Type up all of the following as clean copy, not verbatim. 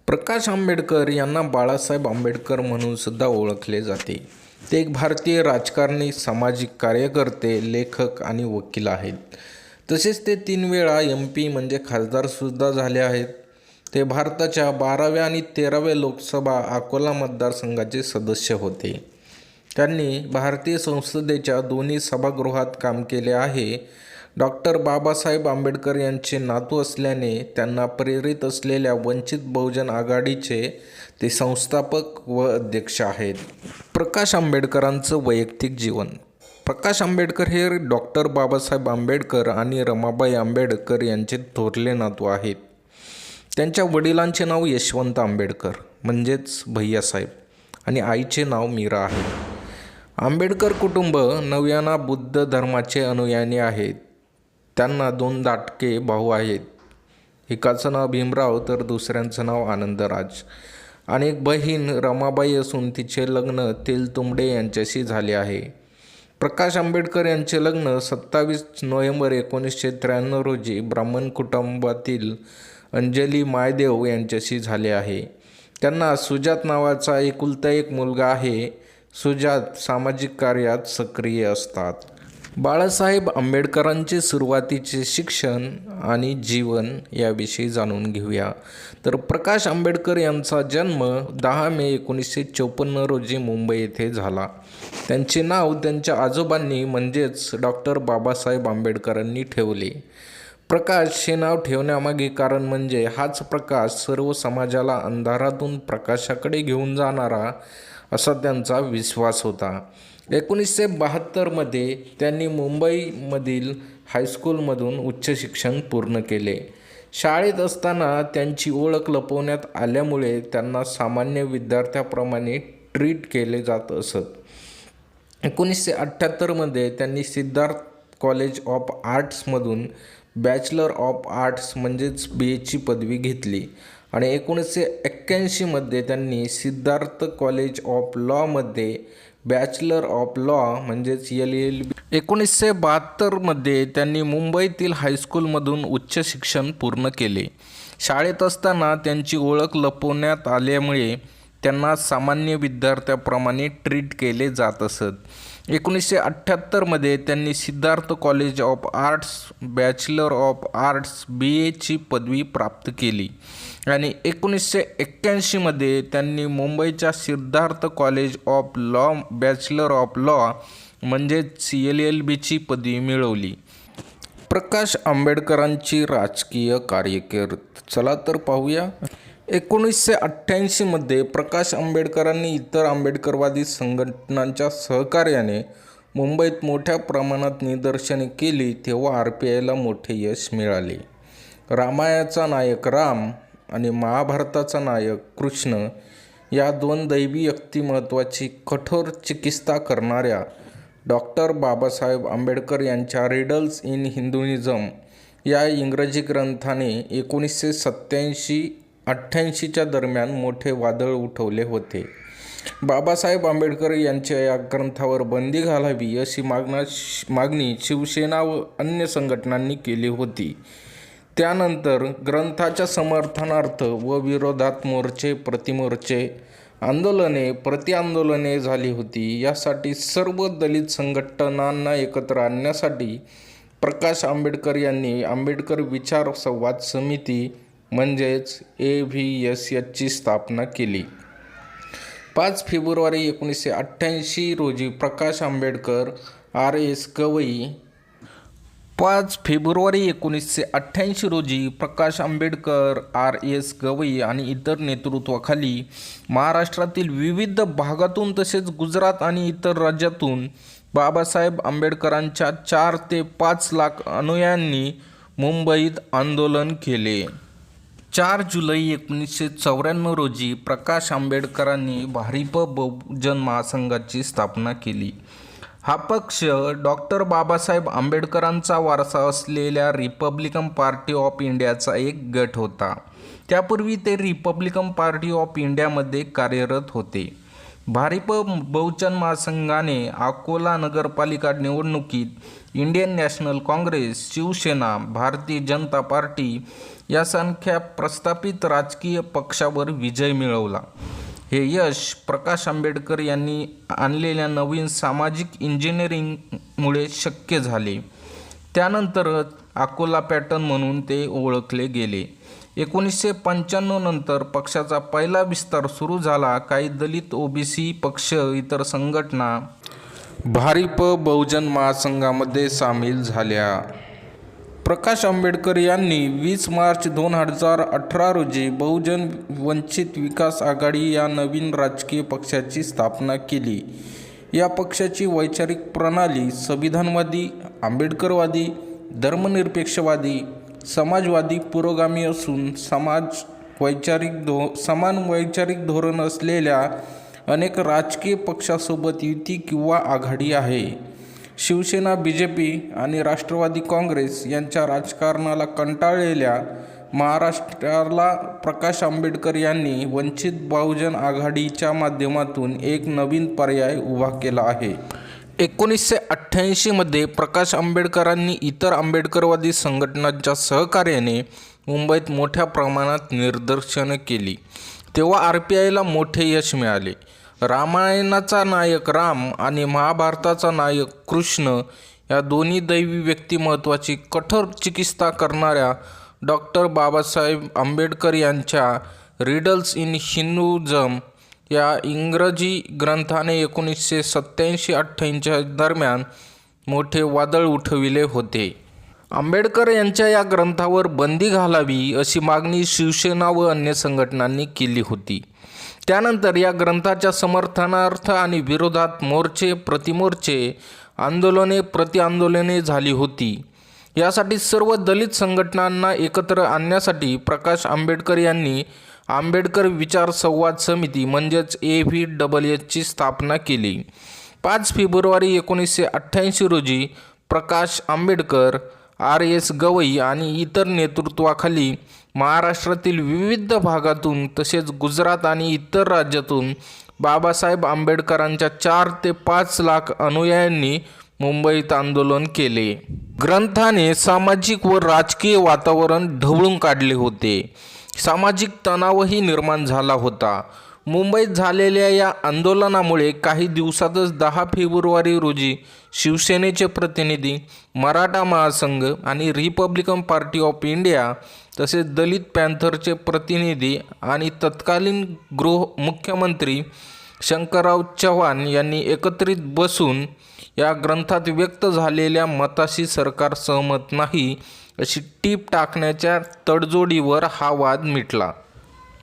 प्रकाश आंबेडकर यांना बाळासाहेब आंबेडकर म्हणून सुद्धा ओळखले जाते. ते एक भारतीय राजकारणी, सामाजिक कार्यकर्ते, लेखक आणि वकील आहेत. तसेच ते 3 वेळा MP म्हणजे खासदारसुद्धा झाले आहेत. ते भारताच्या 12व्या आणि 13व्या लोकसभा अकोला मतदारसंघाचे सदस्य होते. त्यांनी भारतीय संसदेच्या दोन्ही सभागृहात काम केले आहे. डॉक्टर बाबासाहेब आंबेडकर यांचे नातू असल्याने त्यांना प्रेरित असलेल्या वंचित बहुजन आघाडीचे ते संस्थापक व अध्यक्ष आहेत. प्रकाश आंबेडकरांचं वैयक्तिक जीवन. प्रकाश आंबेडकर हे डॉक्टर बाबासाहेब आंबेडकर आणि रमाबाई आंबेडकर यांचे थोरले नातू आहेत. त्यांच्या वडिलांचे नाव यशवंत आंबेडकर म्हणजेच भैयासाहेब आणि आईचे नाव मीरा आहे. आंबेडकर कुटुंब नव्याना बुद्ध धर्माचे अनुयायी आहेत. त्यांना 2 धाकटे भाऊ आहेत. एकाचं नाव भीमराव तर दुसऱ्यांचं नाव आनंदराज आणि एक बहीण रमाबाई असून तिचे लग्न तेलतुंबडे यांच्याशी झाले आहे. प्रकाश आंबेडकर यांचे लग्न 27 नोव्हेंबर 1993 रोजी ब्राह्मण कुटुंबातील अंजली मायदेव यांच्याशी झाले आहे. त्यांना सुजात नावाचा एकुलता एक मुलगा आहे. सुजात सामाजिक कार्यात सक्रिय असतात. बाळासाहेब आंबेडकरांचे सुरुवातीचे शिक्षण आणि जीवन याविषयी जाणून घेऊया. तर प्रकाश आंबेडकर यांचा जन्म 10 मे 1954 रोजी मुंबई येथे झाला. त्यांचे नाव त्यांच्या आजोबांनी म्हणजेच डॉक्टर बाबासाहेब आंबेडकरांनी ठेवले. प्रकाश हे नाव ठेवण्यामागे कारण म्हणजे हाच प्रकाश सर्व समाजाला अंधारातून प्रकाशाकडे घेऊन जाणारा असा त्यांचा विश्वास होता. 1972 त्यांनी मुंबईमधील हायस्कूलमधून उच्च शिक्षण पूर्ण केले. शाळेत असताना त्यांची ओळख लपवण्यात आल्यामुळे त्यांना सामान्य विद्यार्थ्याप्रमाणे ट्रीट केले जात असत. 1978 त्यांनी सिद्धार्थ कॉलेज ऑफ आर्ट्समधून बॅचलर ऑफ आर्ट्स म्हणजेच BA पदवी घेतली आणि 1981 त्यांनी सिद्धार्थ कॉलेज ऑफ लॉमध्ये बॅचलर ऑफ लॉ म्हणजेच LLB. 1972 त्यांनी मुंबईतील हायस्कूलमधून उच्च शिक्षण पूर्ण केले. शाळेत असताना त्यांची ओळख लपवण्यात आल्यामुळे त्यांना सामान्य विद्यार्थ्याप्रमाणे ट्रीट केले जात असत. 1978 त्यांनी Siddharth college of arts bachelor of arts BA पदवी प्राप्त केली आणि 1981 त्यांनी मुंबईच्या Siddharth college of law bachelor of law म्हणजेच LLB पदवी मिळवली. प्रकाश आंबेडकरांची राजकीय कारकीर्द चला तर पाहूया. 1988 प्रकाश आंबेडकरांनी इतर आंबेडकरवादी संघटनांच्या सहकार्याने मुंबईत मोठ्या प्रमाणात निदर्शने केली तेव्हा RPIला मोठे यश मिळाले. रामायणाचा नायक राम आणि महाभारताचा नायक कृष्ण या 2 दैवी व्यक्तिमत्वाची कठोर चिकित्सा करणाऱ्या डॉक्टर बाबासाहेब आंबेडकर यांच्या रिडल्स इन हिंदुइझम या इंग्रजी ग्रंथाने 1987-88 दरम्यान मोठे वादळ उठवले होते. बाबासाहेब आंबेडकर यांच्या या ग्रंथावर बंदी घालावी अशी मागणी शिवसेना व अन्य संघटनांनी केली होती. त्यानंतर ग्रंथाच्या समर्थनार्थ व विरोधात मोर्चे, प्रतिमोर्चे, आंदोलने, प्रतिआंदोलने झाली होती. यासाठी सर्व दलित संघटनांना एकत्र आणण्यासाठी प्रकाश आंबेडकर यांनी आंबेडकर विचार संवाद समिती म्हणजेच AVSH ची स्थापना केली. 5 फेब्रुवारी 1988 रोजी प्रकाश आंबेडकर RS गवई 5 फेब्रुवारी 1988 रोजी प्रकाश आंबेडकर RS गवई आणि इतर नेतृत्वाखाली महाराष्ट्रातील विविध भागातून तसेच गुजरात आणि इतर राज्यातून बाबासाहेब आंबेडकरांच्या 4 ते 5 लाख अनुयायांनी मुंबईत आंदोलन केले. 4 जुलै 1994 रोजी प्रकाश आंबेडकरांनी भारिप बहुजन महासंघाची स्थापना केली. हा पक्ष डॉक्टर बाबासाहेब आंबेडकरांचा वारसा असलेल्या रिपब्लिकन पार्टी ऑफ इंडियाचा एक गट होता. त्यापूर्वी ते रिपब्लिकन पार्टी ऑफ इंडियामध्ये कार्यरत होते. भारिप बहुजन महासंघाने अकोला नगरपालिका निवडणुकीत Indian national Congress, Shiv Sena, Bharatiya Janata party यासारख्या प्रस्थापित राजकीय पक्षावर विजय मिळवला. हे यश प्रकाश आंबेडकर यांनी आणलेल्या नवीन सामाजिक इंजिनिअरिंगमुळे शक्य झाले. त्यानंतरच अकोला पॅटर्न म्हणून ते ओळखले गेले. 1995 नंतर पक्षाचा पहिला विस्तार सुरू झाला. काही दलित, ओबीसी पक्ष, इतर संघटना भारिप बहुजन महासंघामध्ये सामील झाल्या. प्रकाश आंबेडकर यांनी 20 मार्च 2018 रोजी बहुजन वंचित विकास आघाडी या नवीन राजकीय पक्षाची स्थापना केली. या पक्षाची वैचारिक प्रणाली संविधानवादी, आंबेडकरवादी, धर्मनिरपेक्षवादी, समाजवादी, पुरोगामी असून समान वैचारिक धोरण असलेल्या अनेक राजकीय पक्षांसोबत युती किंवा आघाडी आहे. शिवसेना, बीजेपी आणि राष्ट्रवादी काँग्रेस यांच्या राजकारणाला कंटाळलेल्या महाराष्ट्राला प्रकाश आंबेडकर यांनी वंचित बहुजन आघाडीच्या माध्यमातून एक नवीन पर्याय उभा केला आहे. 1988 मध्ये प्रकाश आंबेडकरांनी इतर आंबेडकरवादी संघटनांच्या सहकार्याने मुंबईत मोठ्या प्रमाणात निदर्शने केली. तेव्हा RPIला मोठे यश मिळाले. रामायणाचा नायक राम आणि महाभारताचा नायक कृष्ण या दोन्ही दैवी व्यक्तिमत्वाची कठोर चिकित्सा करणाऱ्या डॉक्टर बाबासाहेब आंबेडकर यांच्या रिडल्स इन हिंदुइझम या इंग्रजी ग्रंथाने 1987-88 दरम्यान मोठे वादळ उठविले होते. आंबेडकर यांच्या या ग्रंथावर बंदी घालावी अशी मागणी शिवसेना व अन्य संघटनांनी केली होती. त्यानंतर या ग्रंथाच्या समर्थनार्थ आणि विरोधात मोर्चे, प्रतिमोर्चे, आंदोलने, प्रतिआंदोलने झाली होती. यासाठी सर्व दलित संघटनांना एकत्र आणण्यासाठी प्रकाश आंबेडकर यांनी आंबेडकर विचार संवाद समिती म्हणजेच AVSS स्थापना केली. 5 फेब्रुवारी 1988 रोजी प्रकाश आंबेडकर, RS गवई आणि इतर नेतृत्वाखाली महाराष्ट्रातील विविध भागातून तसेच गुजरात आणि इतर राज्यातून बाबासाहेब आंबेडकरांच्या 4 ते 5 लाख अनुयायांनी मुंबईत आंदोलन केले. ग्रंथाने सामाजिक व राजकीय वातावरण ढवळून काढले होते. सामाजिक तणावही निर्माण झाला होता. मुंबईत झालेल्या या आंदोलनामुळे काही दिवसातच 10 फेब्रुवारी रोजी शिवसेनेचे प्रतिनिधी, मराठा महासंघ आणि रिपब्लिकन पार्टी ऑफ इंडिया तसेच दलित पॅंथरचे प्रतिनिधी आणि तत्कालीन मुख्यमंत्री शंकरराव चव्हाण यांनी एकत्रित बसून या ग्रंथात व्यक्त झालेल्या मताशी सरकार सहमत नाही अशी टीप टाकण्याच्या तडजोडीवर हा वाद मिटला.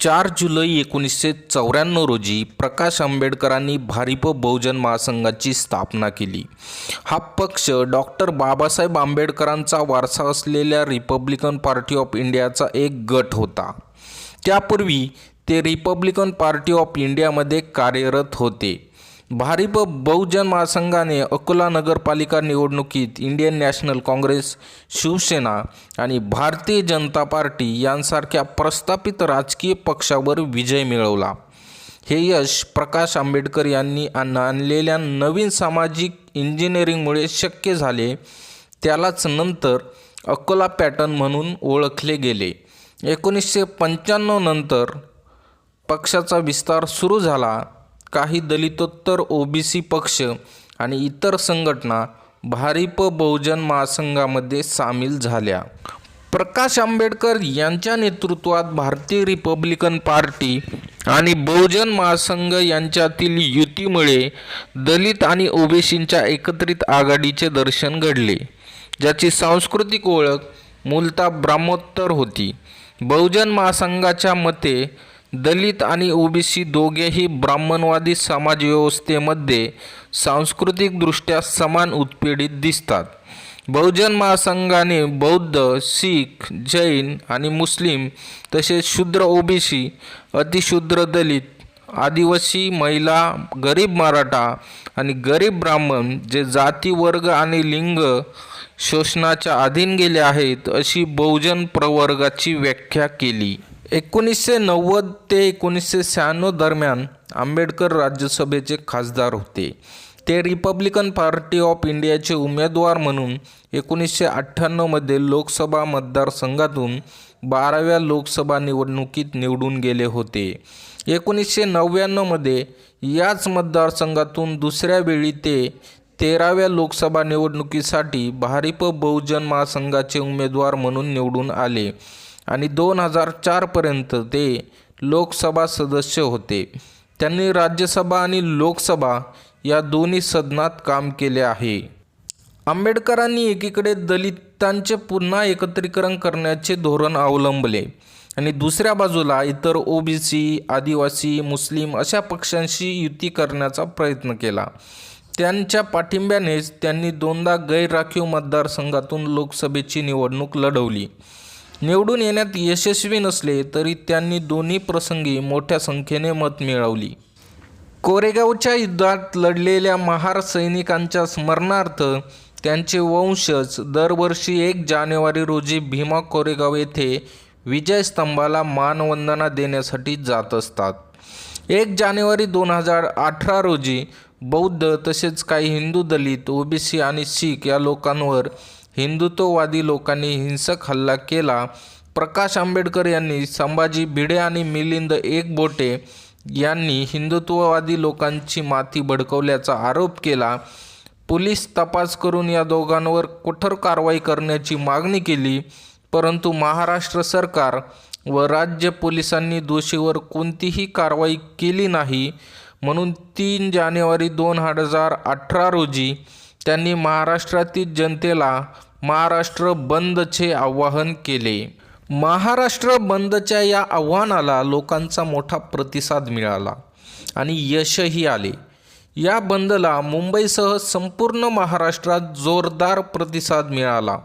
4 जुलै 1994 रोजी प्रकाश आंबेडकरांनी भारिप बहुजन महासंघाची स्थापना केली. हा पक्ष डॉक्टर बाबासाहेब आंबेडकरांचा वारसा असलेल्या रिपब्लिकन पार्टी ऑफ इंडियाचा एक गट होता. त्यापूर्वी ते रिपब्लिकन पार्टी ऑफ इंडियामध्ये कार्यरत होते. भारिप बहुजन महासंघाने अकोला नगरपालिका निवडणुकीत इंडियन नॅशनल काँग्रेस, शिवसेना आणि भारतीय जनता पार्टी यांसारख्या प्रस्थापित राजकीय पक्षावर विजय मिळवला. हे यश प्रकाश आंबेडकर यांनी आणलेल्या नवीन सामाजिक इंजिनिअरिंगमुळे शक्य झाले. त्यालाच नंतर अकोला पॅटर्न म्हणून ओळखले गेले. 1995 नंतर पक्षाचा विस्तार सुरू झाला. काही दलितोत्तर, ओबीसी पक्ष आणि इतर संघटना भारिप बहुजन महासंघामध्ये सामील झाल्या. प्रकाश आंबेडकर यांच्या नेतृत्वात भारतीय रिपब्लिकन पार्टी आणि बहुजन महासंघ यांच्यातील युतीमुळे दलित आणि ओबीसींच्या एकत्रित आघाडीचे दर्शन घडले, ज्याची सांस्कृतिक ओळख मूलतः ब्राह्मोत्तर होती. बहुजन महासंघाच्या मते दलित आणि ओबीसी दोघेही ब्राह्मणवादी समाजव्यवस्थेमध्ये सांस्कृतिकदृष्ट्या समान उत्पीडित दिसतात. बहुजन महासंघाने बौद्ध, शीख, जैन आणि मुस्लिम तसेच शूद्र ओबीसी, अतिशूद्र दलित, आदिवासी, महिला, गरीब मराठा आणि गरीब ब्राह्मण जे जाती, वर्ग आणि लिंग शोषणाच्या अधीन गेले आहेत अशी बहुजन प्रवर्गाची व्याख्या केली. 1990 ते 1996 दरम्यान आंबेडकर राज्यसभेचे खासदार होते. ते रिपब्लिकन पार्टी ऑफ इंडियाचे उमेदवार म्हणून 1998मध्ये लोकसभा मतदारसंघातून 12व्या लोकसभा निवडणुकीत निवडून गेले होते. 1999मध्ये याच मतदारसंघातून दुसऱ्या वेळी ते 13व्या लोकसभा निवडणुकीसाठी भारिप बहुजन महासंघाचे उमेदवार म्हणून निवडून आले आणि 2004पर्यंत ते लोकसभा सदस्य होते. त्यांनी राज्यसभा आणि लोकसभा या दोन्ही सदनात काम केले आहे. आंबेडकरांनी एकीकडे दलितांचे पुन्हा एकत्रीकरण करण्याचे धोरण अवलंबले आणि दुसऱ्या बाजूला इतर ओबीसी, आदिवासी, मुस्लिम अशा पक्षांशी युती करण्याचा प्रयत्न केला. त्यांच्या पाठिंब्यानेच त्यांनी दोनदा गैरराखीव मतदारसंघातून लोकसभेची निवडणूक लढवली. निवडून येण्यात यशस्वी नसले तरी त्यांनी दोन्ही प्रसंगी मोठ्या संख्येने मत मिळवली. कोरेगावच्या युद्धात लढलेल्या महार सैनिकांच्या स्मरणार्थ त्यांचे वंशज दरवर्षी 1 जानेवारी रोजी भीमा कोरेगाव येथे विजयस्तंभाला मानवंदना देण्यासाठी जात असतात. 1 जानेवारी 2018 रोजी बौद्ध तसेच काही हिंदू, दलित, ओबीसी आणि शीख या लोकांवर हिंदुत्ववादी लोकांनी हिंसक हल्ला केला. प्रकाश आंबेडकर यांनी संभाजी भिडे आणि मिलिंद एकबोटे यांनी हिंदुत्ववादी लोकांची माथी भडकवल्याचा आरोप केला. पोलीस तपास करून या दोघांवर कठोर कारवाई करण्याची मागणी केली, परंतु महाराष्ट्र सरकार व राज्य पोलिसांनी दोषीवर कोणतीही कारवाई केली नाही. म्हणून 3 जानेवारी 2018 रोजी त्यांनी महाराष्ट्रातील जनतेला महाराष्ट्र बंदचे आवाहन केले. महाराष्ट्र बंदच्या या आव्हानाला लोकांचा मोठा प्रतिसाद मिळाला आणि यशही आले. या बंदला मुंबईसह संपूर्ण महाराष्ट्रात जोरदार प्रतिसाद मिळाला.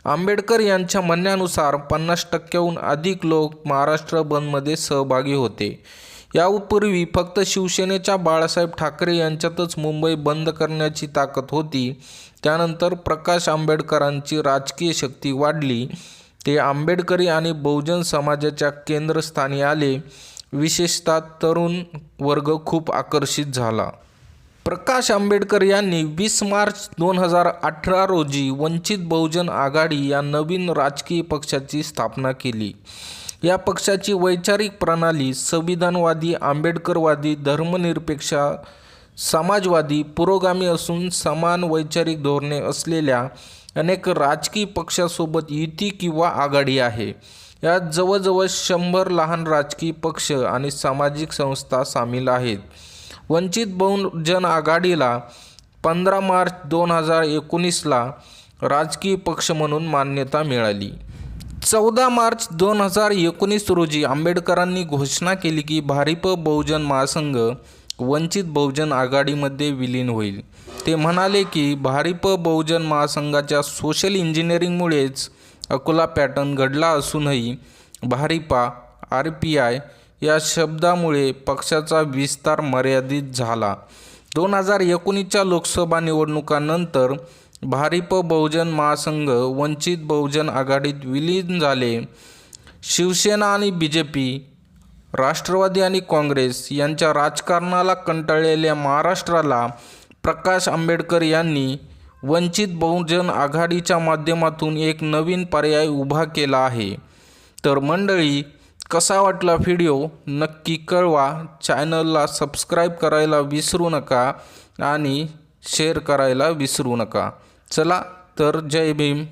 आंबेडकर यांच्या म्हणण्यानुसार 50%हून अधिक लोक महाराष्ट्र बंदमध्ये सहभागी होते. यापूर्वी फक्त शिवसेनेच्या बाळासाहेब ठाकरे यांच्यातच मुंबई बंद करण्याची ताकद होती. त्यानंतर प्रकाश आंबेडकरांची राजकीय शक्ती वाढली. ते आंबेडकरी आणि बहुजन समाजाच्या केंद्रस्थानी आले. विशेषतः तरुण वर्ग खूप आकर्षित झाला. प्रकाश आंबेडकर यांनी 20 मार्च 2018 रोजी वंचित बहुजन आघाडी या नवीन राजकीय पक्षाची स्थापना केली. या पक्षाची वैचारिक प्रणाली संविधानवादी, आंबेडकरवादी, धर्मनिरपेक्ष, समाजवादी, पुरोगामी असून समान वैचारिक धोरणे असलेल्या अनेक राजकीय पक्षासोबत युती किंवा आघाडी आहे. यात जवळजवळ 100 लहान राजकीय पक्ष आणि सामाजिक संस्था सामील आहेत. वंचित बहुजन आघाडीला 15 मार्च 2019ला राजकीय पक्ष म्हणून मान्यता मिळाली. 14 मार्च 2019 रोजी आंबेडकरांनी घोषणा केली की भारिप बहुजन महासंघ वंचित बहुजन आघाडीमध्ये विलीन होईल. ते म्हणाले की भारिप बहुजन महासंघाच्या सोशल इंजिनिअरिंगमुळेच अकोला पॅटर्न घडला असूनही भारिपा, RPI या शब्दामुळे पक्षाचा विस्तार मर्यादित झाला. 2019च्या लोकसभा निवडणुकांनंतर भारिप बहुजन महासंघ वंचित बहुजन आघाडीत विलीन झाले. शिवसेना आणि BJP, राष्ट्रवादी आणि काँग्रेस यांच्या राजकारणाला कंटाळलेल्या महाराष्ट्राला प्रकाश आंबेडकर यांनी वंचित बहुजन आघाडीच्या माध्यमातून एक नवीन पर्याय उभा केला आहे. तर मंडळी, कसा वाटला व्हिडिओ नक्की कळवा. चॅनलला सबस्क्राईब करायला विसरू नका आणि शेअर करायला विसरू नका. चला तर, जय भीम.